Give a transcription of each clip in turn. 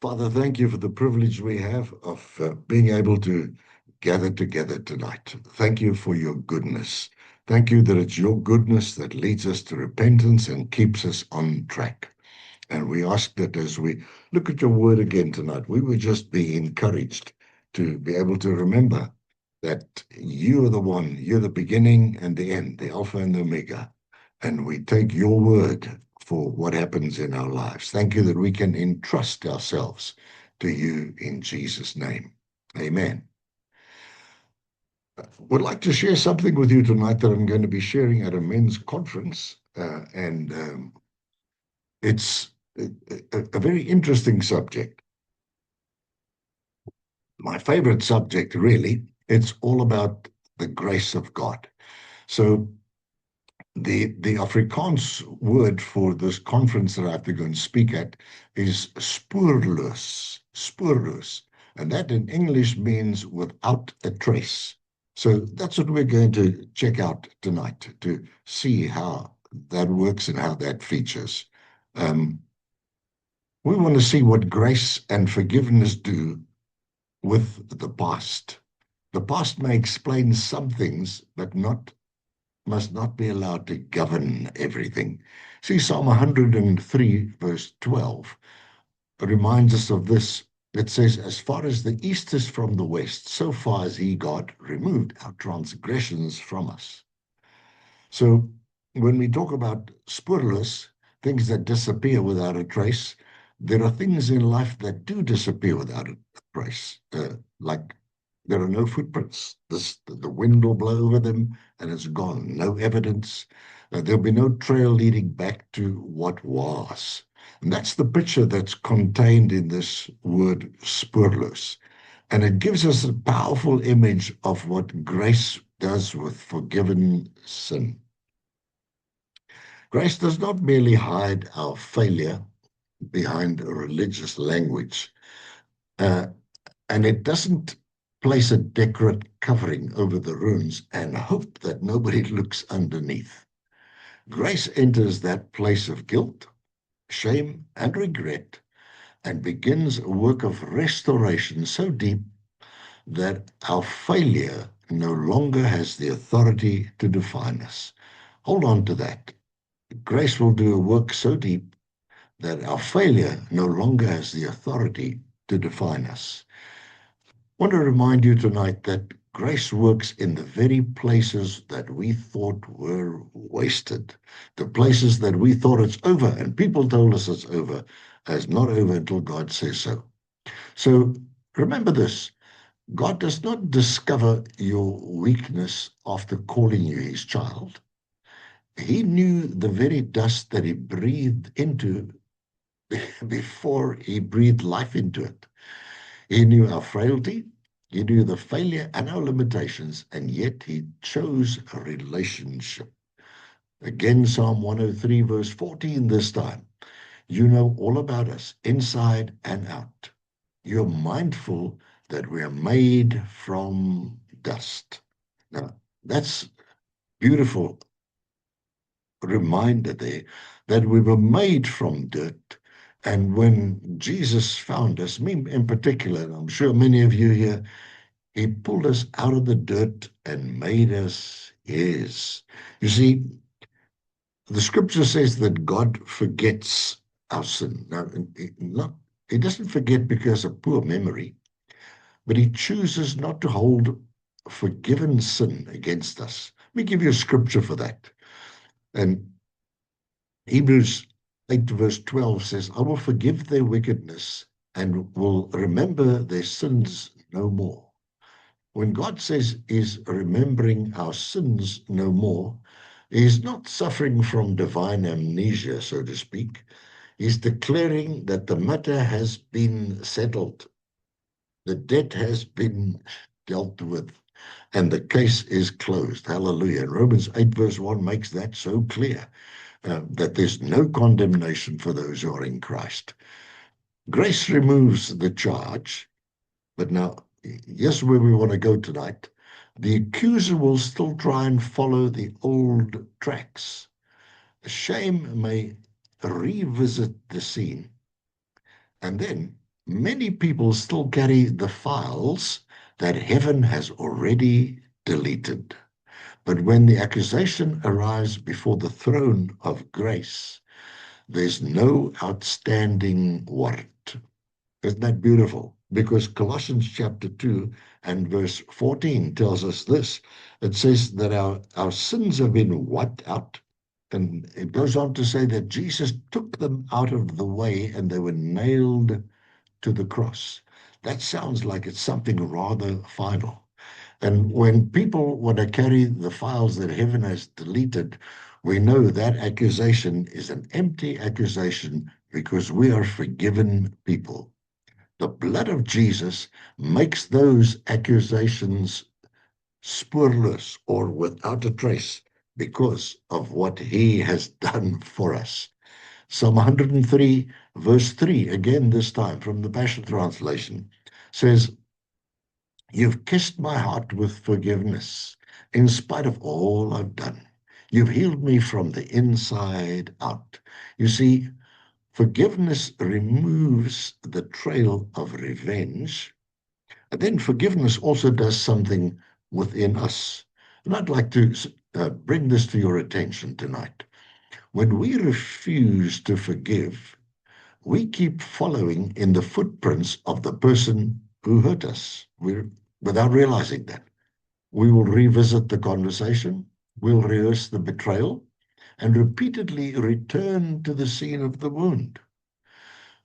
Father, thank you for the privilege we have of being able to gather together tonight. Thank you for your goodness. Thank you that it's your goodness that leads us to repentance and keeps us on track. And we ask that as we look at your word again tonight, we would just be encouraged to be able to remember that you are the one, you're the beginning and the end, the Alpha and the Omega. And we take your word for what happens in our lives. Thank you that we can entrust ourselves to you in Jesus' name. Amen. Would like to share something with you tonight that I'm going to be sharing at a men's conference. And it's a very interesting subject. My favorite subject, really. It's all about the grace of God. So the Afrikaans word for this conference that I have to go and speak at is spoorloos, spoorloos. And that in English means without a trace. So that's what we're going to check out tonight to see how that works and how that features. Um, we want to see what grace and forgiveness do with the past. The past may explain some things, but not must not be allowed to govern everything. See, Psalm 103, verse 12, reminds us of this. It says, as far as the east is from the west, so far has he, God, removed our transgressions from us. So when we talk about spurless, things that disappear without a trace, there are things in life that do disappear without a trace, like there are no footprints. The wind will blow over them and it's gone. No evidence. There'll be no trail leading back to what was. And that's the picture that's contained in this word spurloos. And it gives us a powerful image of what grace does with forgiven sin. Grace does not merely hide our failure behind a religious language, uh, and it doesn't place a decorate covering over the ruins and hope that nobody looks underneath. Grace enters that place of guilt, shame, and regret and begins a work of restoration so deep that our failure no longer has the authority to define us. Hold on to that. Grace will do a work so deep that our failure no longer has the authority to define us. I want to remind you tonight that grace works in the very places that we thought were wasted, the places that we thought it's over, and people told us it's over, as not over until God says so. So remember this. God does not discover your weakness after calling you his child. He knew the very dust that he breathed into before he breathed life into it. He knew our frailty, he knew the failure and our limitations, and yet he chose a relationship. Again, Psalm 103, verse 14, this time. You know all about us, inside and out. You're mindful that we are made from dust. Now, that's beautiful reminder there that we were made from dirt. And when Jesus found us, me in particular, and I'm sure many of you here, he pulled us out of the dirt and made us his. You see, the scripture says that God forgets our sin. Now, he doesn't forget because of poor memory, but he chooses not to hold forgiven sin against us. Let me give you a scripture for that. And Hebrews 8 verse 12 says, I will forgive their wickedness and will remember their sins no more. When God says he's remembering our sins no more, he's not suffering from divine amnesia, so to speak. He's declaring that the matter has been settled. The debt has been dealt with, and the case is closed. Hallelujah. And Romans 8 verse 1 makes that so clear. That there's no condemnation for those who are in Christ. Grace removes the charge, but now, here's where we want to go tonight. The accuser will still try and follow the old tracks. Shame may revisit the scene, and then many people still carry the files that heaven has already deleted. But when the accusation arrives before the throne of grace, there's no outstanding warrant. Isn't that beautiful? Because Colossians chapter 2 and verse 14 tells us this. It says that our sins have been wiped out. And it goes on to say that Jesus took them out of the way and they were nailed to the cross. That sounds like it's something rather final. And when people want to carry the files that heaven has deleted, we know that accusation is an empty accusation because we are forgiven people. The blood of Jesus makes those accusations spoorless or without a trace because of what he has done for us. Psalm 103, verse 3, again this time from the Passion Translation, says, "You've kissed my heart with forgiveness in spite of all I've done. You've healed me from the inside out." You see, forgiveness removes the trail of revenge. And then forgiveness also does something within us. And I'd like to bring this to your attention tonight. When we refuse to forgive, we keep following in the footprints of the person who hurt us without realizing that. We will revisit the conversation, we'll rehearse the betrayal, and repeatedly return to the scene of the wound.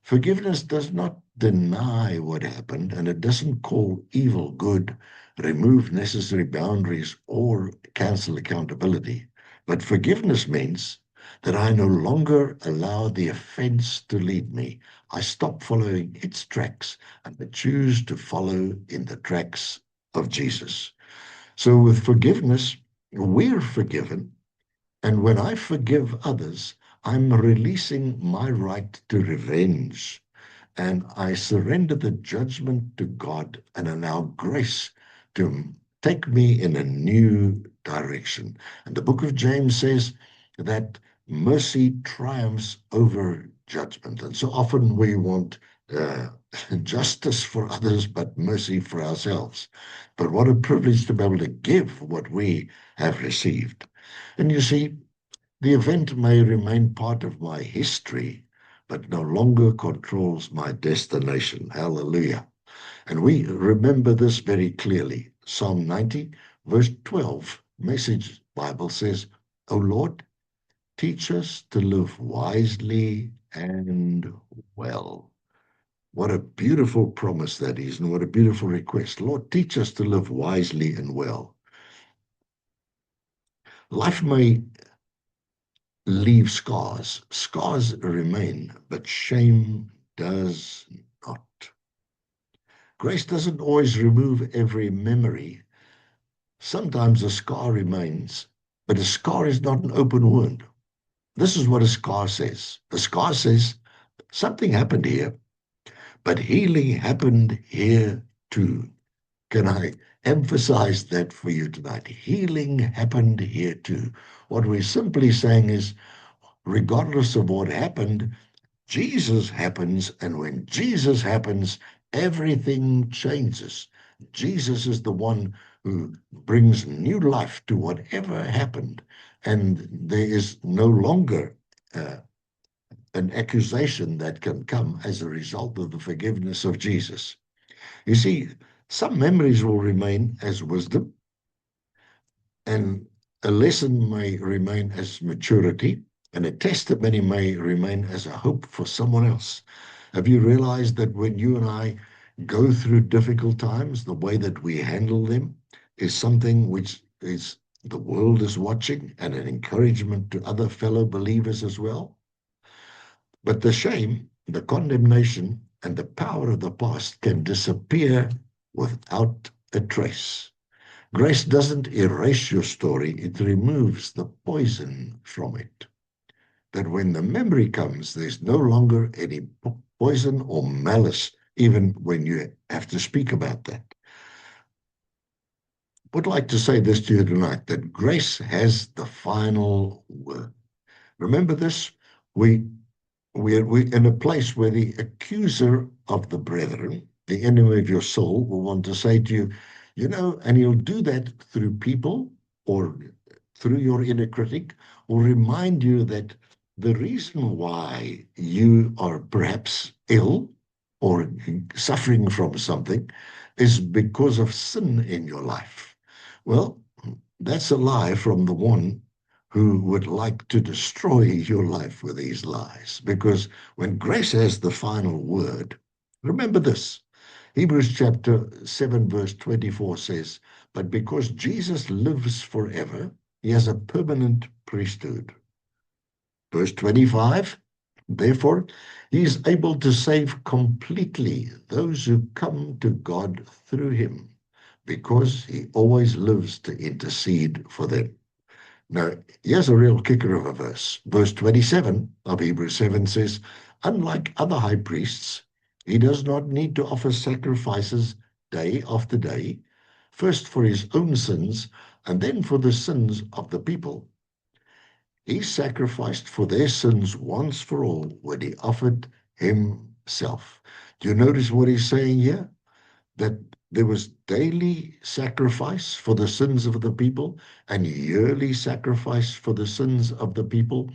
Forgiveness does not deny what happened, and it doesn't call evil good, remove necessary boundaries, or cancel accountability. But forgiveness means that I no longer allow the offense to lead me. I stop following its tracks and I choose to follow in the tracks of Jesus. So with forgiveness, we're forgiven. And when I forgive others, I'm releasing my right to revenge. And I surrender the judgment to God and allow grace to take me in a new direction. And the book of James says that mercy triumphs over judgment. And so often we want uh, justice for others, but mercy for ourselves. But what a privilege to be able to give what we have received. And you see, the event may remain part of my history, but no longer controls my destination. Hallelujah. And we remember this very clearly. Psalm 90, verse 12, Message Bible says, "O Lord, teach us to live wisely and well." What a beautiful promise that is, and what a beautiful request. Lord, teach us to live wisely and well. Life may leave scars. Scars remain, but shame does not. Grace doesn't always remove every memory. Sometimes a scar remains, but a scar is not an open wound. This is what a scar says. A scar says, something happened here, but healing happened here too. Can I emphasize that for you tonight? Healing happened here too. What we're simply saying is, regardless of what happened, Jesus happens, and when Jesus happens, everything changes. Jesus is the one who brings new life to whatever happened, and there is no longer uh, an accusation that can come as a result of the forgiveness of Jesus. You see, some memories will remain as wisdom, and a lesson may remain as maturity, and a testimony may remain as a hope for someone else. Have you realized that when you and I go through difficult times, the way that we handle them is something which is the world is watching and an encouragement to other fellow believers as well? But the shame, the condemnation, and the power of the past can disappear without a trace. Grace doesn't erase your story, it removes the poison from it. That when the memory comes, there's no longer any poison or malice, even when you have to speak about that. I would like to say this to you tonight, that grace has the final word. Remember this, we we're in a place where the accuser of the brethren, the enemy of your soul, will want to say to you, and he'll do that through people or through your inner critic, or remind you that the reason why you are perhaps ill or suffering from something is because of sin in your life. Well, that's a lie from the one who would like to destroy your life with these lies. Because when grace has the final word, remember this. Hebrews chapter 7, verse 24 says, "But because Jesus lives forever, he has a permanent priesthood." Verse 25, "Therefore, he is able to save completely those who come to God through him, because he always lives to intercede for them." Now, here's a real kicker of a verse. Verse 27 of Hebrews 7 says, "Unlike other high priests, he does not need to offer sacrifices day after day, first for his own sins and then for the sins of the people. He sacrificed for their sins once for all when he offered himself." Do you notice what he's saying here? That there was daily sacrifice for the sins of the people and yearly sacrifice for the sins of the people.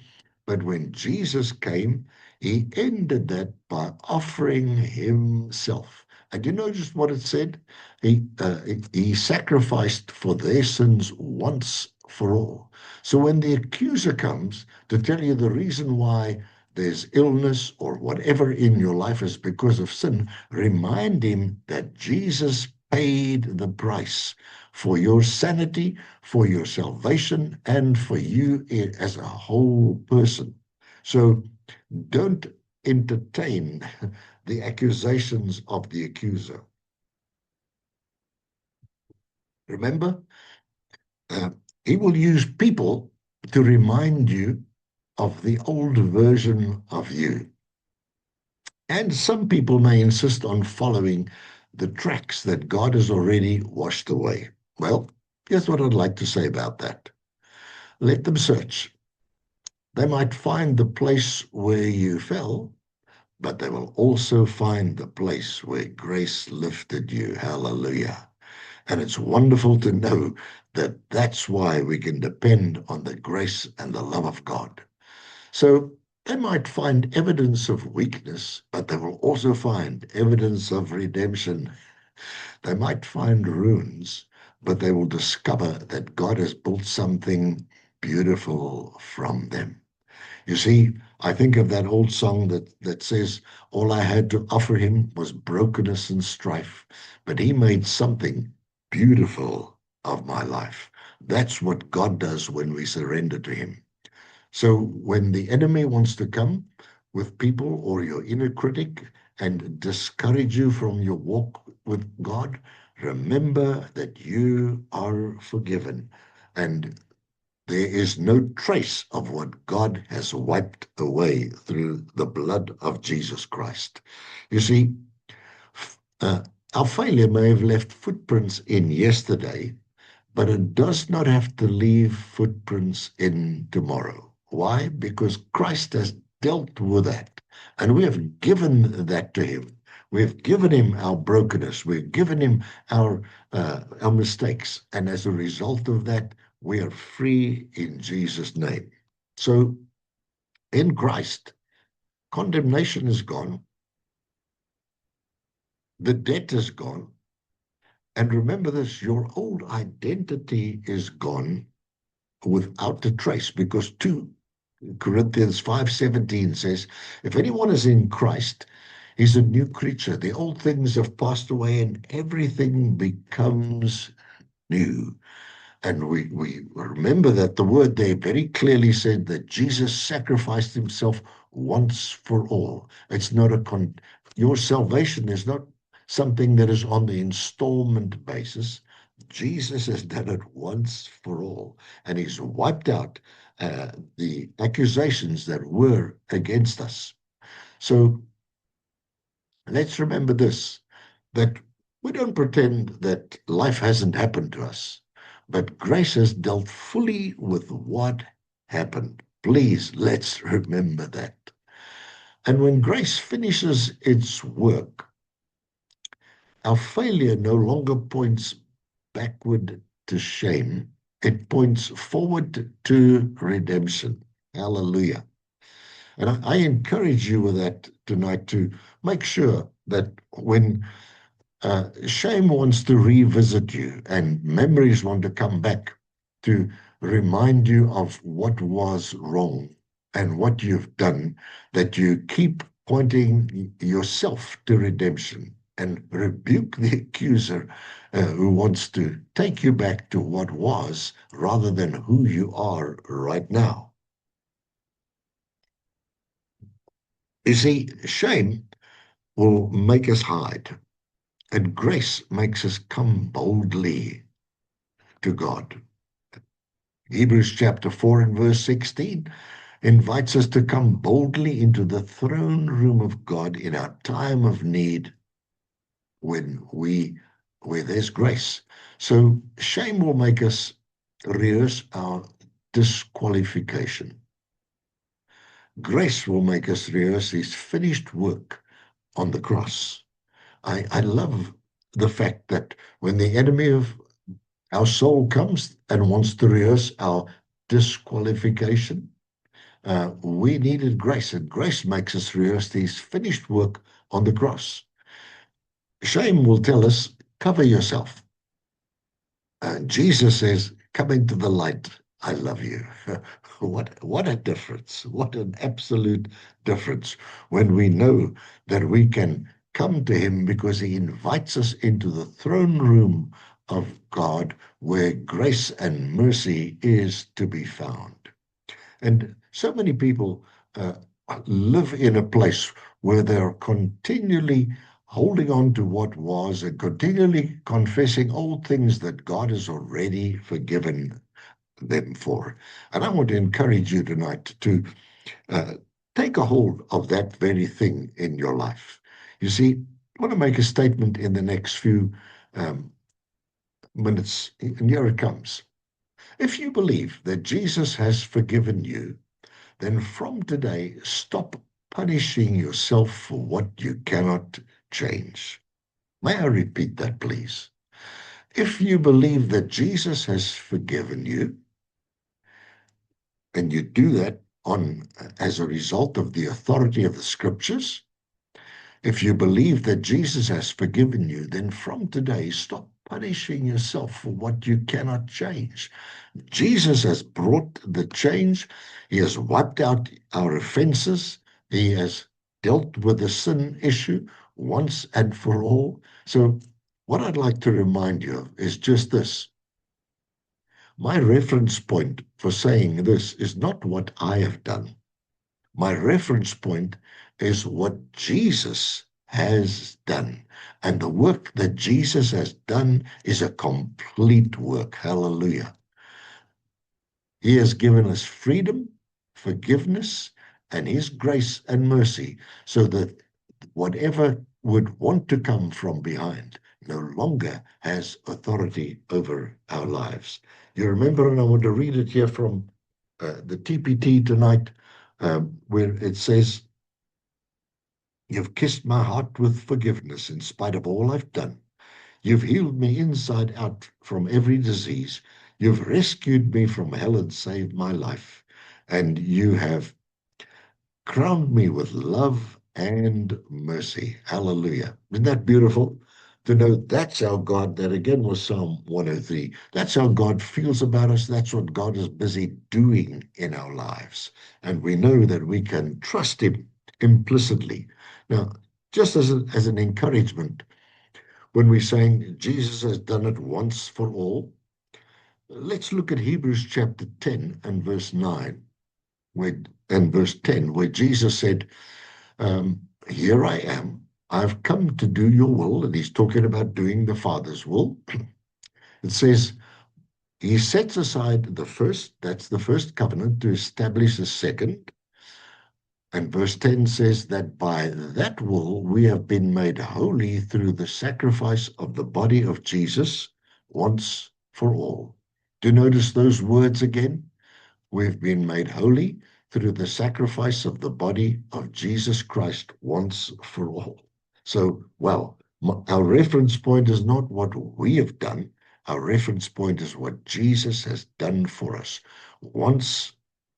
But when Jesus came, he ended that by offering himself. And you notice what it said? He sacrificed for their sins once for all. So when the accuser comes to tell you the reason why there's illness or whatever in your life is because of sin, remind him that Jesus paid the price for your sanity, for your salvation, and for you as a whole person. So don't entertain the accusations of the accuser. Remember, uh, he will use people to remind you of the old version of you. And some people may insist on following the tracks that God has already washed away. Well, here's what I'd like to say about that. Let them search. They might find the place where you fell, but they will also find the place where grace lifted you. Hallelujah. And it's wonderful to know that that's why we can depend on the grace and the love of God. So they might find evidence of weakness, but they will also find evidence of redemption. They might find ruins, but they will discover that God has built something beautiful from them. You see, I think of that old song that says, "All I had to offer him was brokenness and strife, but he made something beautiful of my life." That's what God does when we surrender to him. So when the enemy wants to come with people or your inner critic and discourage you from your walk with God, remember that you are forgiven and there is no trace of what God has wiped away through the blood of Jesus Christ. You see, uh, our failure may have left footprints in yesterday, but it does not have to leave footprints in tomorrow. Why? Because Christ has dealt with that, and we have given that to him. We've given him our brokenness. We've given him our mistakes, and as a result of that, we are free in Jesus' name. So, in Christ, condemnation is gone, the debt is gone, and remember this: your old identity is gone without a trace, because 2 Corinthians 5:17 says, "If anyone is in Christ, he's a new creature. The old things have passed away and everything becomes new." And we remember that the word there very clearly said that Jesus sacrificed himself once for all. It's not your salvation is not something that is on the installment basis. Jesus has done it once for all, and he's wiped out the accusations that were against us. So let's remember this, that we don't pretend that life hasn't happened to us, but grace has dealt fully with what happened. Please, let's remember that. And when grace finishes its work, our failure no longer points backward to shame. It points forward to redemption. Hallelujah. And I encourage you with that tonight to make sure that when shame wants to revisit you and memories want to come back to remind you of what was wrong and what you've done, that you keep pointing yourself to redemption and rebuke the accuser who wants to take you back to what was rather than who you are right now. You see, shame will make us hide, and grace makes us come boldly to God. Hebrews chapter 4 and verse 16 invites us to come boldly into the throne room of God in our time of need where there's grace. So shame will make us rehearse our disqualification. Grace will make us rehearse his finished work on the cross. I love the fact that when the enemy of our soul comes and wants to rehearse our disqualification, we needed grace, and grace makes us rehearse his finished work on the cross. Shame will tell us, cover yourself. Jesus says, come into the light. I love you. What a difference. What an absolute difference when we know that we can come to him because he invites us into the throne room of God where grace and mercy is to be found. And so many people live in a place where they're continually holding on to what was and continually confessing old things that God has already forgiven them for. And I want to encourage you tonight to uh, take a hold of that very thing in your life. You see, I want to make a statement in the next few um, minutes, and here it comes. If you believe that Jesus has forgiven you, then from today, stop punishing yourself for what you cannot change. May I repeat that, please? If you believe that Jesus has forgiven you, and you do that as a result of the authority of the scriptures, if you believe that Jesus has forgiven you, then from today, stop punishing yourself for what you cannot change. Jesus has brought the change. He has wiped out our offenses. He has dealt with the sin issue once and for all. So, what I'd like to remind you of is just this. My reference point for saying this is not what I have done. My reference point is what Jesus has done. And the work that Jesus has done is a complete work. Hallelujah. He has given us freedom, forgiveness, and his grace and mercy so that whatever would want to come from behind no longer has authority over our lives. You remember, and I want to read it here from the TPT tonight, where it says, you've kissed my heart with forgiveness in spite of all I've done. You've healed me inside out from every disease. You've rescued me from hell and saved my life. And you have crowned me with love and mercy. Hallelujah. Isn't that beautiful? To know that's how God, that again was Psalm 103. That's how God feels about us. That's what God is busy doing in our lives. And we know that we can trust him implicitly. Now, just as an encouragement, when we're saying Jesus has done it once for all, let's look at Hebrews chapter 10 and verse 9 and verse 10, where Jesus said, here I am. I've come to do your will. And he's talking about doing the Father's will. It says, he sets aside the first, that's the first covenant, to establish the second. And verse 10 says that by that will we have been made holy through the sacrifice of the body of Jesus once for all. Do you notice those words again? We've been made holy through the sacrifice of the body of Jesus Christ once for all. So, well, our reference point is not what we have done. Our reference point is what Jesus has done for us once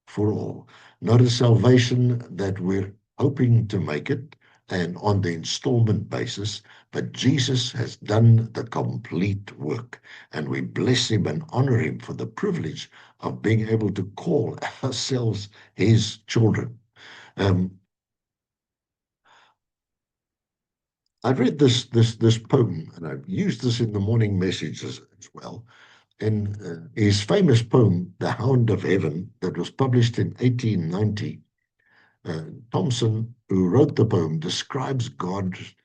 for all. Not a salvation that we're hoping to make it and on the installment basis, but Jesus has done the complete work. And we bless him and honor him for the privilege of being able to call ourselves his children. Um, I read this poem, and I've used this in the morning messages as well. In his famous poem, "The Hound of Heaven," that was published in 1890, Thompson, who wrote the poem, describes God's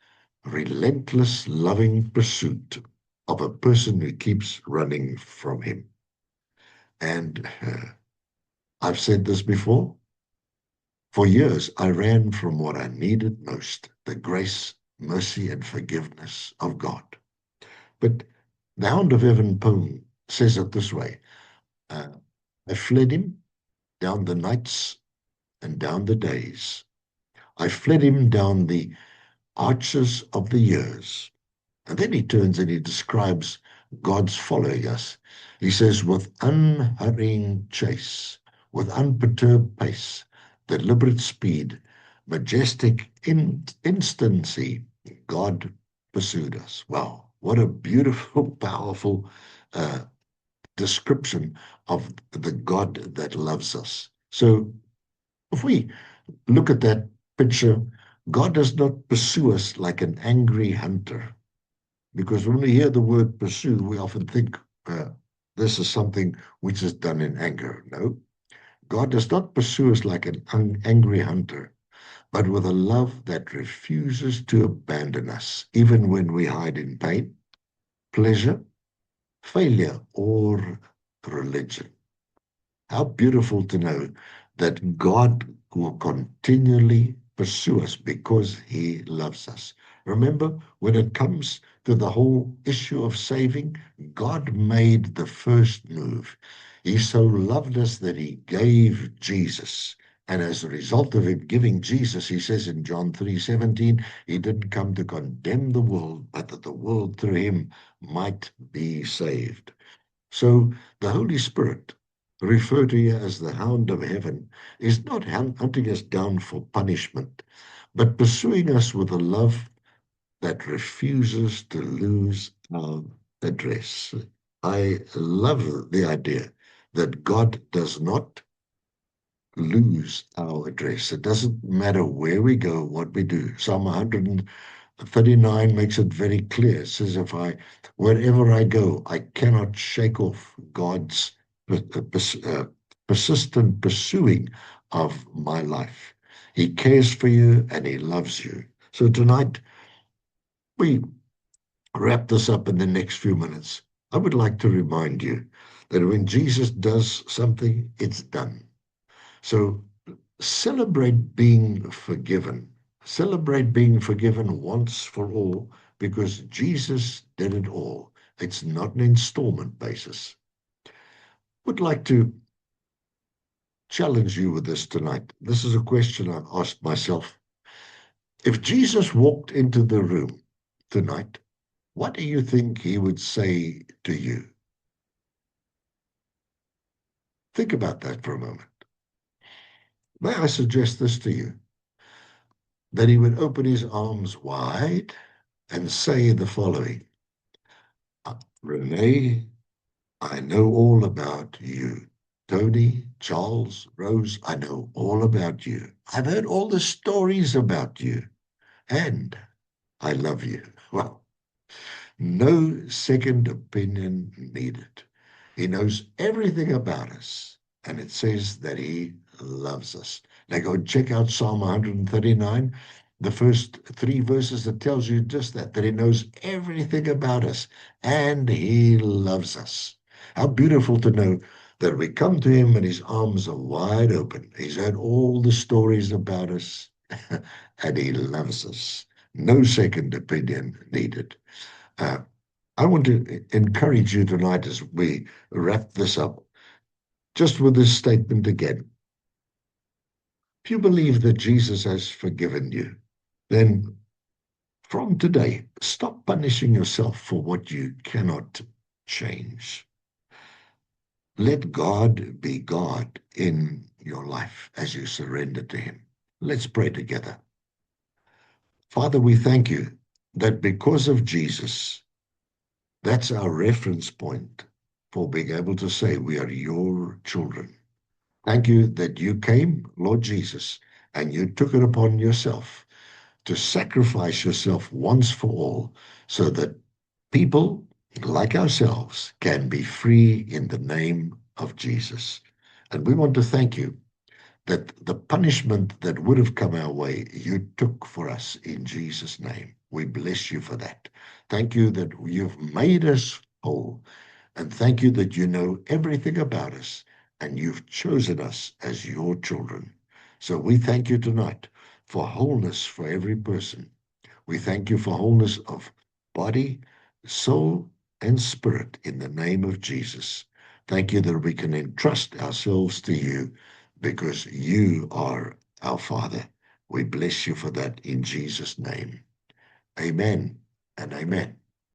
relentless, loving pursuit of a person who keeps running from him. And I've said this before. For years, I ran from what I needed most, the grace, mercy, and forgiveness of God. But the Hound of Heaven poem says it this way. I fled him down the nights and down the days. I fled him down the arches of the years. And then he turns and he describes God's following us. He says, with unhurrying chase, with unperturbed pace, deliberate speed, majestic instancy, God pursued us. Wow, what a beautiful, powerful description of the God that loves us. So if we look at that picture, God does not pursue us like an angry hunter. Because when we hear the word pursue, we often think this is something which is done in anger. No, God does not pursue us like an angry hunter, but with a love that refuses to abandon us, even when we hide in pain, pleasure, failure, or religion. How beautiful to know that God will continually pursue us because he loves us. Remember, when it comes to the whole issue of saving, God made the first move. He so loved us that he gave Jesus. And as a result of him giving Jesus, he says in John 3:17, he didn't come to condemn the world, but that the world through him might be saved. So the Holy Spirit, referred to here as the Hound of Heaven, is not hunting us down for punishment, but pursuing us with a love that refuses to lose our address. I love the idea that God does not lose our address. It doesn't matter where we go, what we do. Psalm 139 makes it very clear. It says, wherever I go, I cannot shake off God's persistent pursuing of my life. He cares for you and he loves you. So tonight, we wrap this up in the next few minutes. I would like to remind you that when Jesus does something, it's done. So celebrate being forgiven. Celebrate being forgiven once for all because Jesus did it all. It's not an installment basis. Would like to challenge you with this tonight. This is a question I've asked myself. If Jesus walked into the room tonight, what do you think he would say to you? Think about that for a moment. May I suggest this to you? That he would open his arms wide and say the following. Renee, I know all about you. Tony, Charles, Rose, I know all about you. I've heard all the stories about you. And I love you. Well, no second opinion needed. He knows everything about us. And it says that he loves us. Now go and check out Psalm 139. The first 3 verses that tells you just that he knows everything about us and he loves us. How beautiful to know that we come to him and his arms are wide open. He's heard all the stories about us and he loves us. No second opinion needed. I want to encourage you tonight as we wrap this up, just with this statement again. If you believe that Jesus has forgiven you, then from today, stop punishing yourself for what you cannot change. Let God be God in your life as you surrender to Him. Let's pray together. Father, we thank you that because of Jesus, that's our reference point for being able to say we are your children. Thank you that you came, Lord Jesus, and you took it upon yourself to sacrifice yourself once for all so that people like ourselves can be free in the name of Jesus. And we want to thank you that the punishment that would have come our way, you took for us in Jesus' name. We bless you for that. Thank you that you've made us whole. And thank you that you know everything about us and you've chosen us as your children. So we thank you tonight for wholeness for every person. We thank you for wholeness of body, soul, and spirit in the name of Jesus. Thank you that we can entrust ourselves to you because you are our Father. We bless you for that in Jesus' name. Amen and amen.